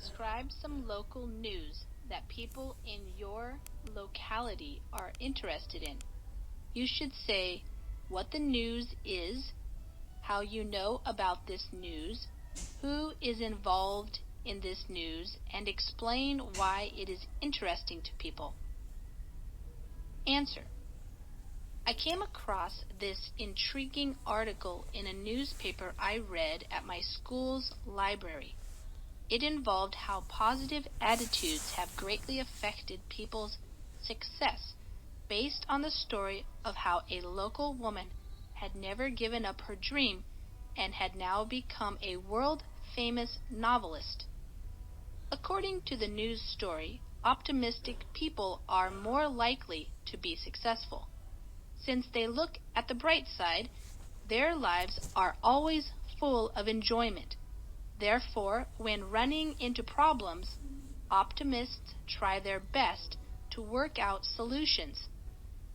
Describe some local news that people in your locality are interested in. You should say what the news is, how you know about this news, who is involved in this news, and explain why it is interesting to people. Answer. I came across this intriguing article in a newspaper I read at my school's library. It involved how positive attitudes have greatly affected people's success based on the story of how a local woman had never given up her dream and had now become a world-famous novelist. According to the news story, optimistic people are more likely to be successful. Since they look at the bright side, their lives are always full of enjoyment. Therefore, when running into problems, optimists try their best to work out solutions.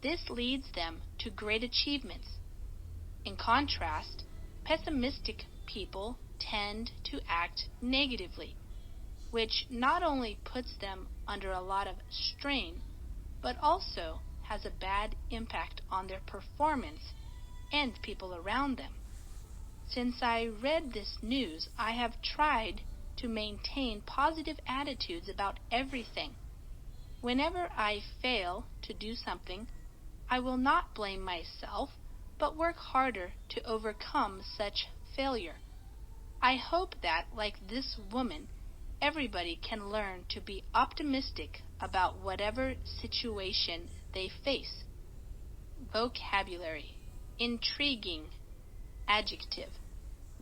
This leads them to great achievements. In contrast, pessimistic people tend to act negatively, which not only puts them under a lot of strain, but also has a bad impact on their performance and people around them. Since I read this news, I have tried to maintain positive attitudes about everything. Whenever I fail to do something, I will not blame myself, but work harder to overcome such failure. I hope that, like this woman, everybody can learn to be optimistic about whatever situation they face. Vocabulary. Intriguing. Adjective.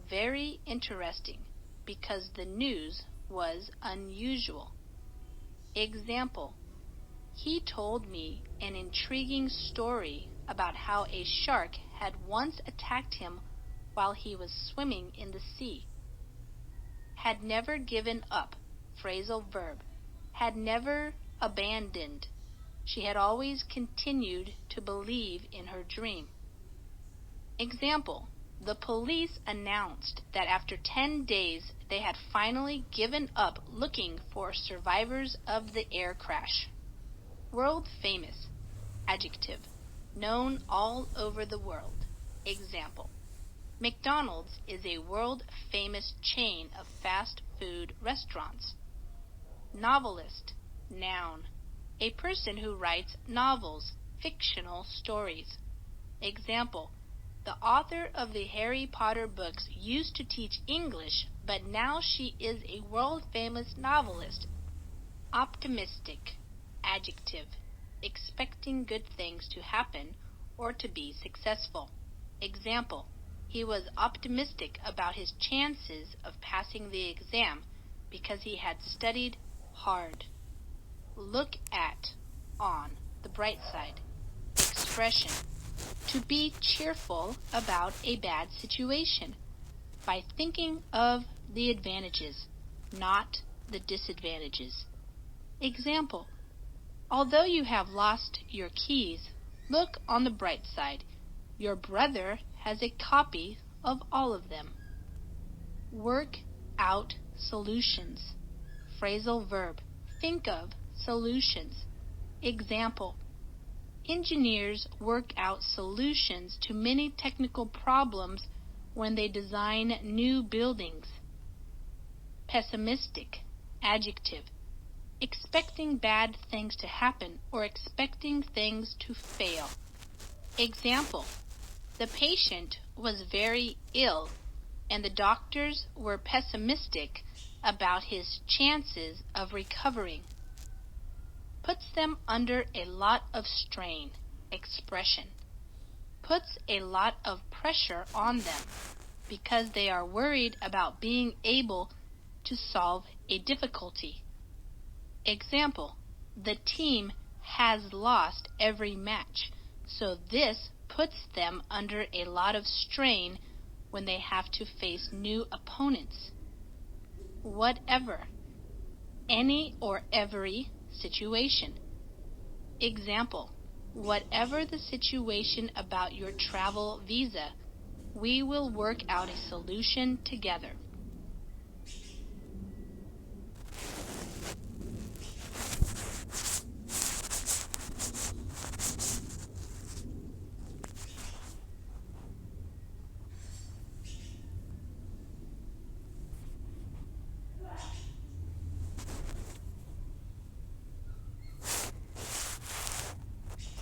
Very interesting, because the news was unusual. Example. He told me an intriguing story about how a shark had once attacked him while he was swimming in the sea. Had never given up. Phrasal verb. Had never abandoned. She had always continued to believe in her dream. Example. The police announced that after 10 days they had finally given up looking for survivors of the air crash. World famous. Adjective. Known all over the world. Example. McDonald's is a world-famous chain of fast food restaurants. Novelist. Noun. A person who writes novels, fictional stories. Example. The author of the Harry Potter books used to teach English, but now she is a world-famous novelist. Optimistic. Adjective. Expecting good things to happen or to be successful. Example. He was optimistic about his chances of passing the exam because he had studied hard. Look at, on, the bright side. Expression. To be cheerful about a bad situation by thinking of the advantages, not the disadvantages. Example. Although you have lost your keys, look on the bright side. Your brother has a copy of all of them. Work out solutions. Phrasal verb. Think of solutions. Example. Engineers work out solutions to many technical problems when they design new buildings. Pessimistic. Adjective. Expecting bad things to happen or expecting things to fail. Example. The patient was very ill and the doctors were pessimistic about his chances of recovering. Puts them under a lot of strain. Expression. Puts a lot of pressure on them because they are worried about being able to solve a difficulty. Example. The team has lost every match, so this puts them under a lot of strain when they have to face new opponents. Whatever. Any or every situation. Example. Whatever the situation about your travel visa, we will work out a solution together.